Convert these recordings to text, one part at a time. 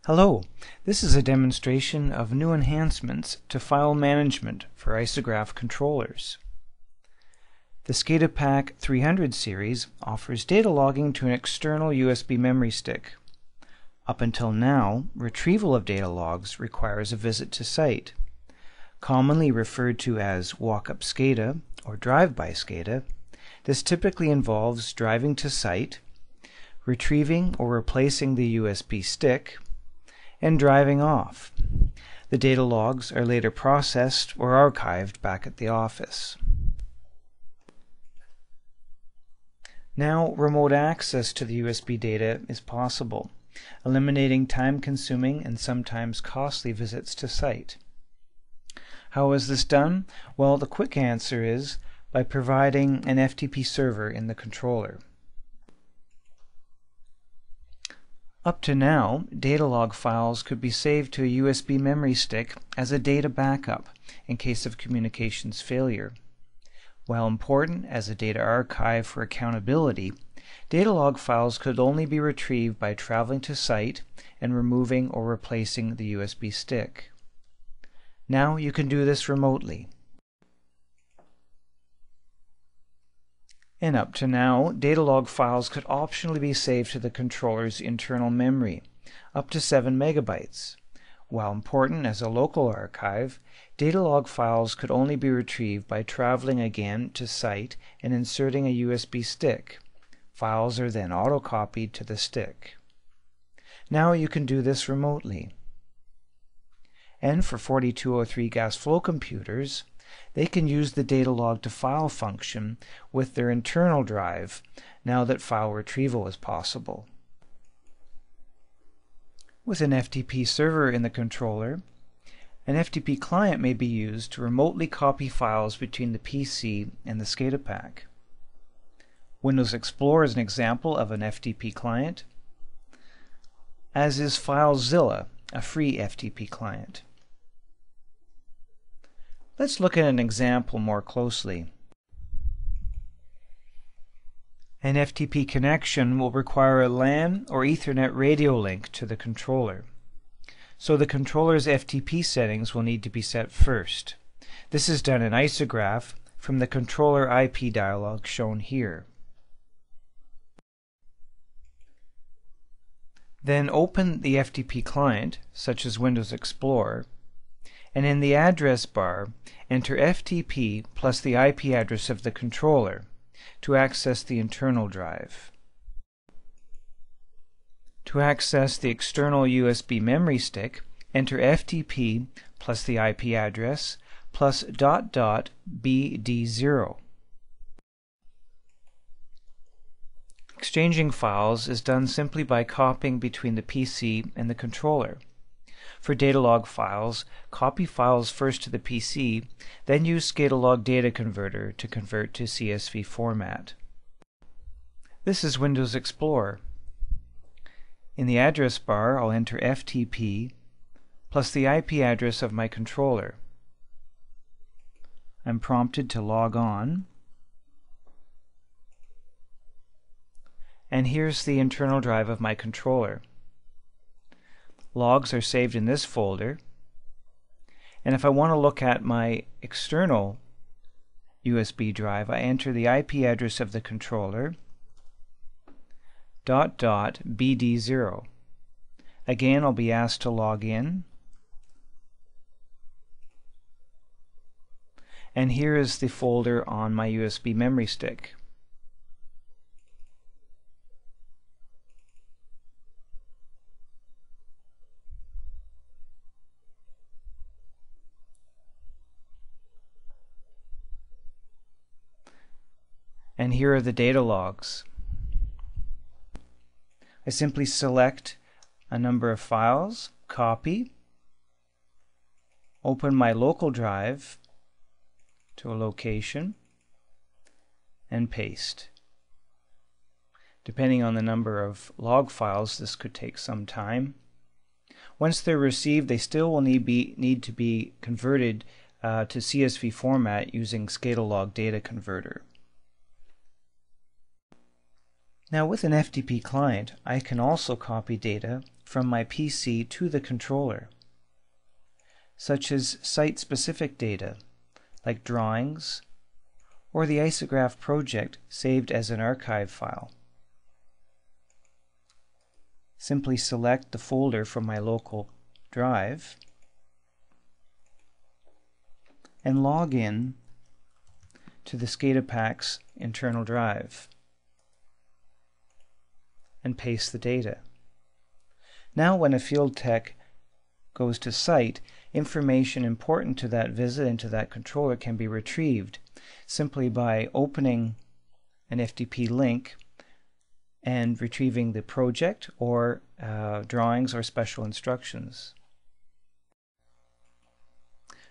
Hello, this is a demonstration of new enhancements to file management for IsaGraf controllers. The ScadaPack 300 series offers data logging to an external USB memory stick. Up until now, retrieval of data logs requires a visit to site. Commonly referred to as walk-up SCADA or drive-by SCADA, this typically involves driving to site, retrieving or replacing the USB stick, and driving off. The data logs are later processed or archived back at the office. Now, remote access to the USB data is possible, eliminating time-consuming and sometimes costly visits to site. How is this done? Well, the quick answer is by providing an FTP server in the controller. Up to now, data log files could be saved to a USB memory stick as a data backup in case of communications failure. While important as a data archive for accountability, data log files could only be retrieved by traveling to site and removing or replacing the USB stick. Now you can do this remotely. And up to now, data log files could optionally be saved to the controller's internal memory, up to 7 megabytes. While important as a local archive, data log files could only be retrieved by traveling again to site and inserting a USB stick. Files are then auto-copied to the stick. Now you can do this remotely. And for 4203 gas flow computers, they can use the data log to file function with their internal drive now that file retrieval is possible. With an FTP server in the controller, an FTP client may be used to remotely copy files between the PC and the ScadaPack. Windows Explorer is an example of an FTP client, as is FileZilla, a free FTP client. Let's look at an example more closely. An FTP connection will require a LAN or Ethernet radio link to the controller. So the controller's FTP settings will need to be set first. This is done in IsaGraf from the controller IP dialog shown here. Then open the FTP client, such as Windows Explorer, and in the address bar, enter FTP plus the IP address of the controller to access the internal drive. To access the external USB memory stick, enter FTP plus the IP address plus ..bd0. Exchanging files is done simply by copying between the PC and the controller. For data log files, copy files first to the PC, then use ScadaLog Data Converter to convert to CSV format. This is Windows Explorer. In the address bar, I'll enter FTP plus the IP address of my controller. I'm prompted to log on, and here's the internal drive of my controller. Logs are saved in this folder, and if I want to look at my external USB drive, I enter the IP address of the controller, .bd0. Again, I'll be asked to log in, and here is the folder on my USB memory stick. And here are the data logs. I simply select a number of files, copy, open my local drive to a location, and paste. Depending on the number of log files, this could take some time. Once they're received, they still will need to be converted to CSV format using ScadaLog Data Converter. Now with an FTP client, I can also copy data from my PC to the controller, such as site-specific data, like drawings, or the IsaGraf project saved as an archive file. Simply select the folder from my local drive and log in to the ScadaPack's internal drive and paste the data. Now when a field tech goes to site, information important to that visit and to that controller can be retrieved simply by opening an FTP link and retrieving the project or drawings or special instructions.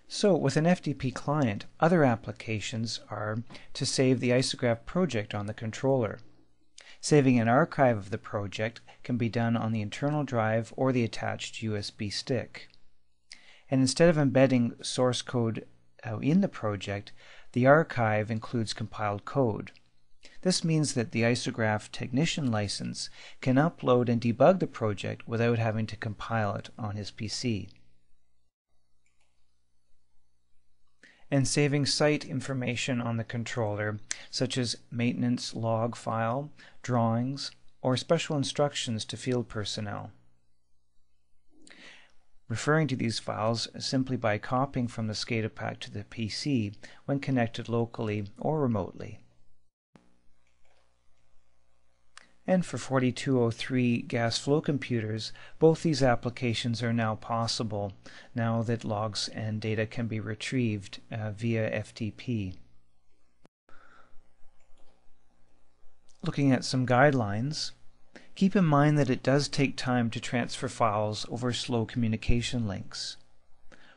So with an FTP client, other applications are to save the IsaGraf project on the controller. Saving an archive of the project can be done on the internal drive or the attached USB stick. And instead of embedding source code in the project, the archive includes compiled code. This means that the IsaGraf technician license can upload and debug the project without having to compile it on his PC. And saving site information on the controller, such as maintenance log file, drawings, or special instructions to field personnel. Referring to these files simply by copying from the ScadaPack to the PC when connected locally or remotely. And for 4203 gas flow computers, both these applications are now possible, now that logs and data can be retrieved via FTP. Looking at some guidelines, keep in mind that it does take time to transfer files over slow communication links.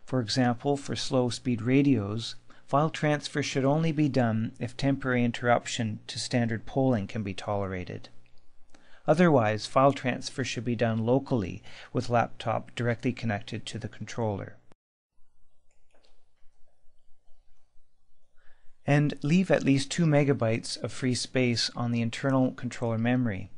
For example, for slow-speed radios, file transfer should only be done if temporary interruption to standard polling can be tolerated. Otherwise, file transfer should be done locally with laptop directly connected to the controller. And leave at least 2 megabytes of free space on the internal controller memory.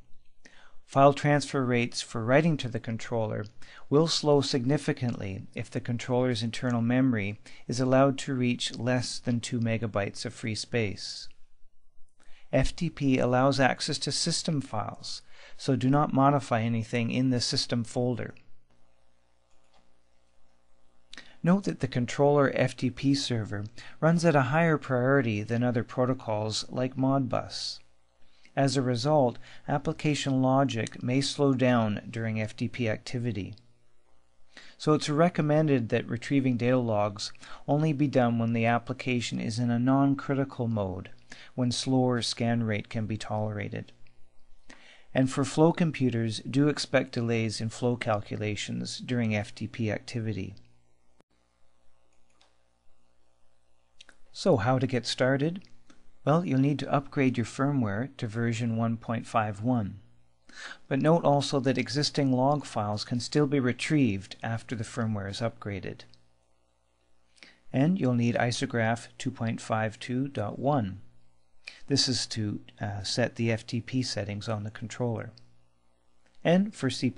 File transfer rates for writing to the controller will slow significantly if the controller's internal memory is allowed to reach less than 2 megabytes of free space. FTP allows access to system files, so do not modify anything in the system folder. Note that the controller FTP server runs at a higher priority than other protocols like Modbus. As a result, application logic may slow down during FTP activity. So it's recommended that retrieving data logs only be done when the application is in a non-critical mode, when slower scan rate can be tolerated. And for flow computers, do expect delays in flow calculations during FTP activity. So how to get started? Well, you'll need to upgrade your firmware to version 1.51. But note also that existing log files can still be retrieved after the firmware is upgraded. And you'll need IsaGraf 2.52.1. This is to set the FTP settings on the controller. And for C++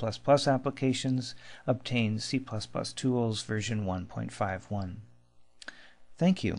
applications, obtain C++ Tools version 1.51. Thank you.